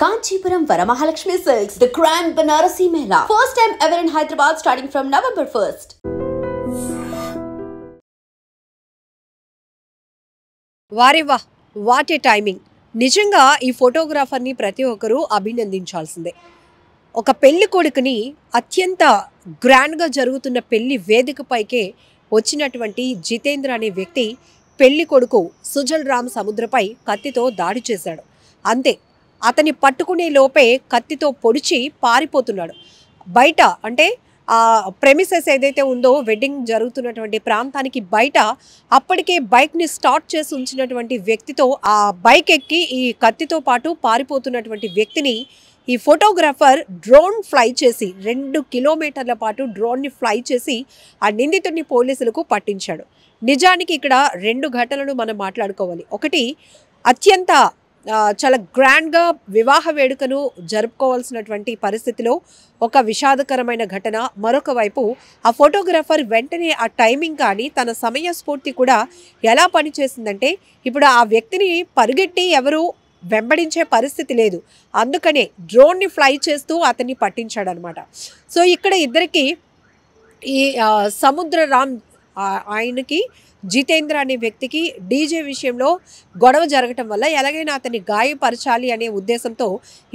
Kanchipuram Varamahalakshmi Silks, the Grand Banarasi Mela. First time ever in Hyderabad starting from November 1st. వారేవా what a timing. నిజంగా ఈ ఫోటోగ్రాఫర్ని ప్రతి ఒక్కరూ అభినందించాల్సిందే. ఒక పెళ్లి కొడుకుని అత్యంత గ్రాండ్గా జరుగుతున్న పెళ్లి వేదికపైకే వచ్చినటువంటి జితేంద్ర అనే వ్యక్తి పెళ్లి కొడుకు సుజల్ రామ్ సముద్రపై కత్తితో దాడి చేశాడు. అంతే, అతని పట్టుకునే లోపే కత్తితో పొడిచి పారిపోతున్నాడు. బయట అంటే ఆ ప్రెమిసెస్ ఏదైతే ఉందో వెడ్డింగ్ జరుగుతున్నటువంటి ప్రాంతానికి బయట అప్పటికే బైక్ని స్టార్ట్ చేసి ఉంచినటువంటి వ్యక్తితో ఆ బైక్ ఎక్కి ఈ కత్తితో పాటు పారిపోతున్నటువంటి వ్యక్తిని ఈ ఫోటోగ్రాఫర్ డ్రోన్ ఫ్లై చేసి 2 కిలోమీటర్ల పాటు డ్రోన్ని ఫ్లై చేసి ఆ నిందితుడిని పోలీసులకు పట్టించాడు. నిజానికి ఇక్కడ 2 ఘటనలు మనం మాట్లాడుకోవాలి. ఒకటి, అత్యంత చాలా గ్రాండ్గా వివాహ వేడుకను జరుపుకోవాల్సినటువంటి పరిస్థితిలో ఒక విషాదకరమైన ఘటన. మరొక వైపు ఆ ఫోటోగ్రాఫర్ వెంటనే ఆ టైమింగ్ కానీ తన సమయస్ఫూర్తి కూడా ఎలా పనిచేసిందంటే, ఇప్పుడు ఆ వ్యక్తిని పరిగెట్టి ఎవరు వెంబడించే పరిస్థితి లేదు, అందుకనే డ్రోన్ని ఫ్లై చేస్తూ అతన్ని పట్టించాడనమాట. సో ఇక్కడ ఇద్దరికి ఈ సముద్ర రామ్ ఆయనకి జితేంద్ర అనే వ్యక్తికి డీజే విషయంలో గొడవ జరగటం వల్ల ఎలాగైనా అతన్ని గాయపరచాలి అనే ఉద్దేశంతో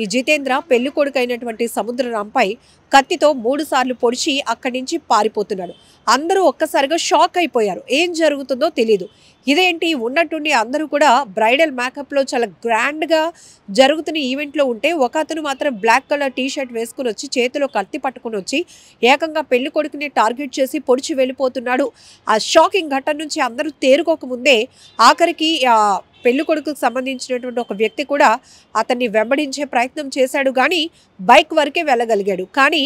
ఈ జితేంద్ర పెళ్లి కొడుకు అయినటువంటి సముద్ర రాంపై కత్తితో 3 సార్లు పొడిచి అక్కడి నుంచి పారిపోతున్నాడు. అందరూ ఒక్కసారిగా షాక్ అయిపోయారు, ఏం జరుగుతుందో తెలియదు. ఇదేంటి, ఉన్నట్టుండి అందరూ కూడా బ్రైడల్ మేకప్లో చాలా గ్రాండ్గా జరుగుతున్న ఈవెంట్లో ఉంటే ఒక అతను మాత్రం బ్లాక్ కలర్ టీ-షర్ట్ వేసుకుని వచ్చి చేతిలో కత్తి పట్టుకుని వచ్చి ఏకంగా పెళ్లి కొడుకుని టార్గెట్ చేసి పొడిచి వెళ్ళిపోతున్నాడు. ఆ షాకింగ్ ఘటన నుంచి అందరూ తేరుకోకముందే ఆఖరికి పెళ్లి కొడుకుకు సంబంధించినటువంటి ఒక వ్యక్తి కూడా అతన్ని వెంబడించే ప్రయత్నం చేశాడు, కానీ బైక్ వరకే వెళ్ళగలిగాడు. కానీ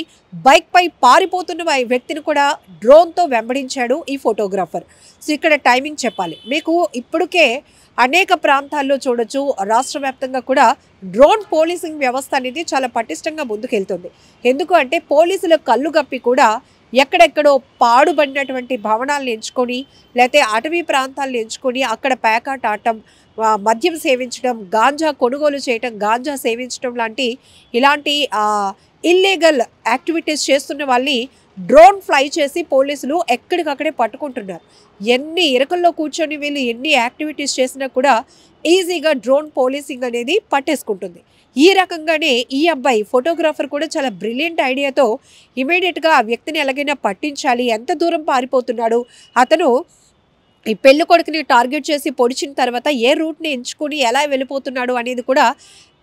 బైక్పై పారిపోతున్న వ్యక్తిని కూడా డ్రోన్తో వెంబడించాడు ఈ ఫోటోగ్రాఫర్. సో ఇక్కడ టైమింగ్ చెప్పాలి మీకు. ఇప్పటికే అనేక ప్రాంతాల్లో చూడొచ్చు, రాష్ట్ర వ్యాప్తంగా కూడా డ్రోన్ పోలీసింగ్ వ్యవస్థ అనేది చాలా పటిష్టంగా ముందుకెళ్తుంది. ఎందుకు అంటే పోలీసుల కళ్ళు గప్పి కూడా ఎక్కడెక్కడో పాడుబడినటువంటి భవనాలను ఎంచుకొని లేకపోతే అటవీ ప్రాంతాలను ఎంచుకొని అక్కడ పేకాట ఆడటం, మద్యం సేవించడం, గాంజా కొనుగోలు చేయటం, గాంజా సేవించడం ఇలాంటి ఇల్లీగల్ యాక్టివిటీస్ చేస్తున్న వాళ్ళని డ్రోన్ ఫ్లై చేసి పోలీసులు ఎక్కడికక్కడే పట్టుకుంటున్నారు. ఎన్ని ఇరకల్లో కూర్చొని వీళ్ళు ఎన్ని యాక్టివిటీస్ చేసినా కూడా ఈజీగా డ్రోన్ పోలీసింగ్ అనేది పట్టేసుకుంటుంది. ఈ రకంగానే ఈ అబ్బాయి ఫోటోగ్రాఫర్ కూడా చాలా బ్రిలియంట్ ఐడియాతో ఇమీడియట్గా ఆ వ్యక్తిని ఎలాగైనా పట్టించాలి, ఎంత దూరం పారిపోతున్నాడు, అతను ఈ పెళ్లి కొడుకుని టార్గెట్ చేసి పొడిచిన తర్వాత ఏ రూట్ని ఎంచుకొని ఎలా వెళ్ళిపోతున్నాడు అనేది కూడా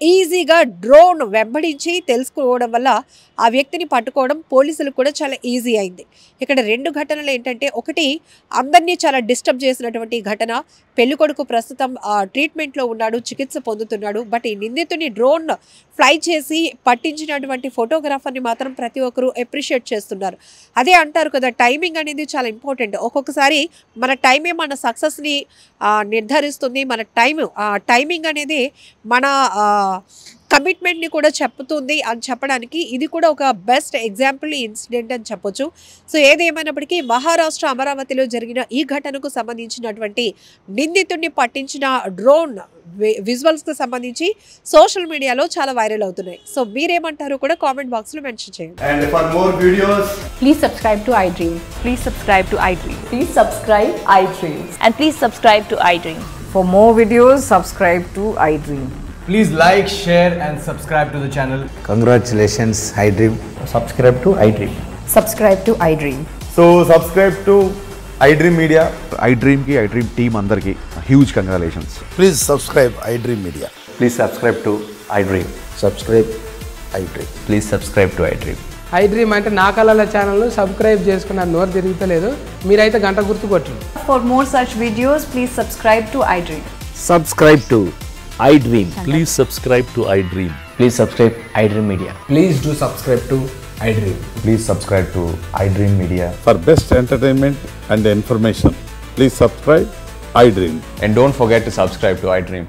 ఈజీగా డ్రోన్ వెంబడించి తెలుసుకోవడం వల్ల ఆ వ్యక్తిని పట్టుకోవడం పోలీసులకు కూడా చాలా ఈజీ అయింది. ఇక్కడ 2 ఘటనలు ఏంటంటే, ఒకటి అందరినీ చాలా డిస్టర్బ్ చేసినటువంటి ఘటన. పెళ్లి కొడుకు ప్రస్తుతం ట్రీట్మెంట్లో ఉన్నాడు, చికిత్స పొందుతున్నాడు. బట్ ఈ నిందితుని డ్రోన్ ఫ్లై చేసి పట్టించినటువంటి ఫోటోగ్రాఫర్ని మాత్రం ప్రతి ఒక్కరూ అప్రిషియేట్ చేస్తున్నారు. అదే అంటారు కదా, టైమింగ్ అనేది చాలా ఇంపార్టెంట్. ఒక్కొక్కసారి మన టైమే మన సక్సెస్ని నిర్ధారిస్తుంది. మన టైమింగ్ అనేది మన కమిట్మెంట్ని కూడా చెప్తుంది అని చెప్పడానికి ఇది కూడా ఒక బెస్ట్ ఎగ్జాంపుల్ ఇన్సిడెంట్ అని చెప్పొచ్చు. సో ఏదేమైనప్పటికీ మహారాష్ట్ర అమరావతిలో జరిగిన ఈ ఘటనకు సంబంధించినటువంటి నిందితుడిని పట్టించిన డ్రోన్ విజువల్స్కి సంబంధించి సోషల్ మీడియాలో చాలా వైరల్ అవుతున్నాయి. సో మీరేమంటారో కూడా కామెంట్ బాక్స్లో మెన్షన్ చేయండి. And for more videos, please subscribe to iDream. Please subscribe to iDream. Please subscribe iDream. And please subscribe to iDream. For more videos, subscribe to iDream. please like, share and subscribe to the channel. Congratulations, iDream. Subscribe to iDream. Subscribe to iDream. So subscribe to iDream Media. iDream ki iDream team andarki huge congratulations. Please subscribe iDream Media. Please subscribe to iDream. Subscribe iDream. Please subscribe to iDream. iDream అంటే నా కళల channel subscribe చేసుకున్న నోరు తిరుగుతలేదు, మీరైతే గంట గుర్తు కొట్టండి. For more such videos, please subscribe to iDream. Subscribe to iDream. Please subscribe to iDream. Please subscribe iDream Media. Please do subscribe to iDream. Please subscribe to iDream Media. For best entertainment and information, please subscribe iDream. And don't forget to subscribe to iDream.